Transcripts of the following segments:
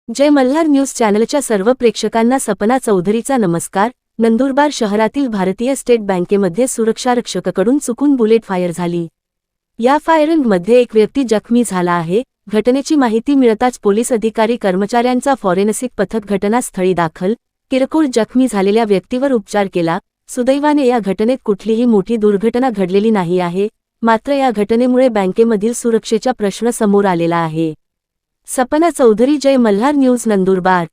जय Malhar news चॅनलच्या सर्व प्रेक्षकांना सपना चौधरीचा नमस्कार। नंदुरबार शहरातील भारतीय स्टेट बँकेमध्ये सुरक्षारक्षकाकडून चुकून बुलेट फायर झाली। या फायरिंगमध्ये एक व्यक्ती जखमी झाला आहे। घटनेची माहिती मिळताच पोलीस अधिकारी कर्मचाऱ्यांचा फॉरेन्सिक पथक घटनास्थळी दाखल, किरकोळ जखमी झालेल्या व्यक्तीवर उपचार केला। सुदैवाने या घटनेत कुठलीही मोठी दुर्घटना घडलेली नाही आहे, मात्र या घटनेमुळे बँकेमधील सुरक्षेचा प्रश्न समोर आलेला आहे। Sapna Chaudhary, Jai Malhar news, Nandurbar.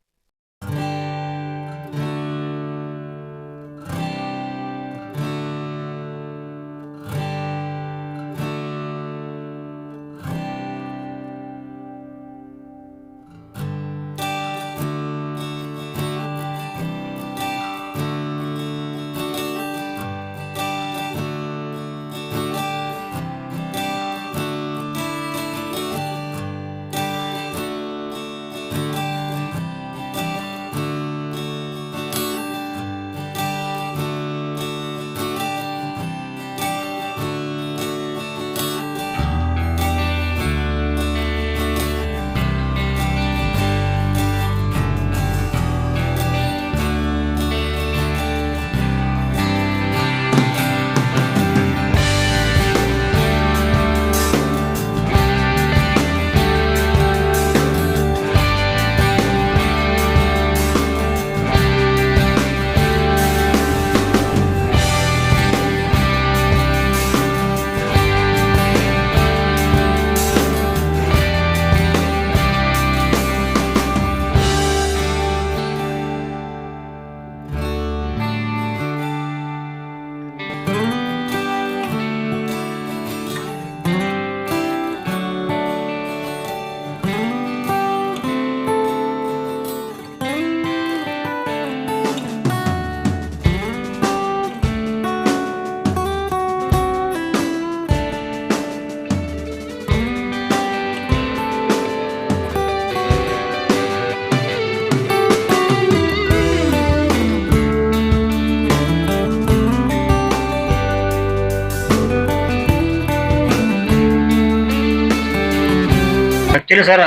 Actually sir,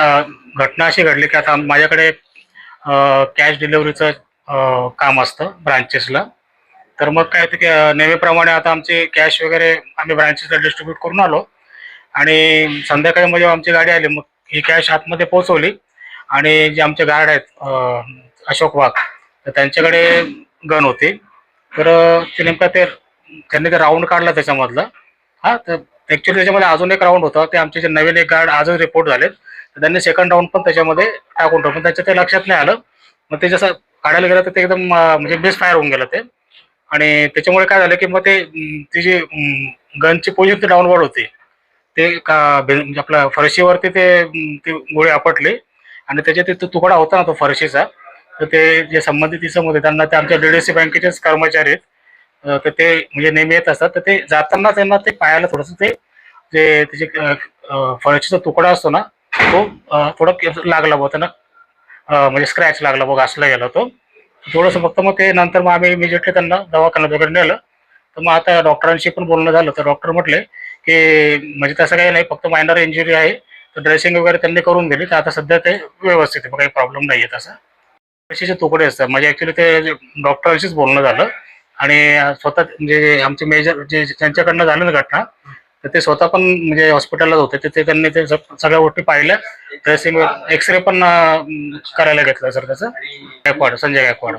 घटना अशी घडली की आता माझ्याकडे कॅश डिलिव्हरीचं काम असतं ब्रांचेसला। तर मग काय ते नेहमीप्रमाणे आता आमची कॅश वगैरे आम्ही ब्रांचेसला डिस्ट्रीब्यूट करून आलो आणि संध्याकाळी म्हणजे आमची गाडी आली। मग ही कॅश आतमध्ये पोहोचवली आणि जे आमचे गार्ड आहेत अशोक वाघ, तर त्यांच्याकडे गन होती। तर ते नेमकं त्यांनी ते राऊंड काढला त्याच्यामधलं। हां, तर ॲक्च्युली त्याच्यामध्ये अजून एक राऊंड होता, ते आमचे जे नवीन एक गार्ड आजच रिपोर्ट झालेत, तर त्यांनी सेकंड राऊंड पण त्याच्यामध्ये टाकून ठेवलं, पण त्याच्या ते लक्षात नाही आलं। मग ते जसं काढायला गेलं तर ते एकदम म्हणजे मिस फायर होऊन गेलं ते। आणि त्याच्यामुळे काय झालं की मग ते ती जी गनची पोझिशन ती डाऊनवर्ड होती, ते म्हणजे आपल्या फरशीवरती ती गोळी आपटली आणि त्याच्या ते तुकडा होता ना तो फरशीचा, तर ते जे संबंधित इसम होते त्यांना ते आमच्या DDC बँकेचेच कर्मचारी आहेत, तर ते म्हणजे नेहमी येत असतात। तर ते जाताना त्यांना ते पायाला थोडंसं ते जे त्याचे फरशीचा तुकडा असतो ना, तो थोडं लागला बघ त्यांना, म्हणजे स्क्रॅच लागला बघ, घासला गेला तो थोडंसं फक्त। मग ते नंतर मग आम्ही इमिजिएटली त्यांना दवाखान्यात वगैरे नेलं। तर मग आता डॉक्टरांशी पण बोलणं झालं, तर डॉक्टर म्हटले की म्हणजे तसं काही नाही, फक्त मायनर इंजुरी आहे, तर ड्रेसिंग वगैरे त्यांनी करून दिली, तर आता सध्या ते व्यवस्थित आहे, काही प्रॉब्लेम नाही आहे तसा। फरशीचे तुकडे असतात म्हणजे ॲक्च्युली ते डॉक्टरांशीच बोलणं झालं आणि स्वतः म्हणजे आमचे मेजर जे त्यांच्याकडनं झालं ना घटना, तर ते स्वतः पण म्हणजे हॉस्पिटललाच होते, ते त्यांनी ते सगळ्या गोष्टी पाहिल्या, ड्रेसिंग, एक्सरे पण करायला घेतला सर त्याचं। गायकवाड, संजय गायकवाड।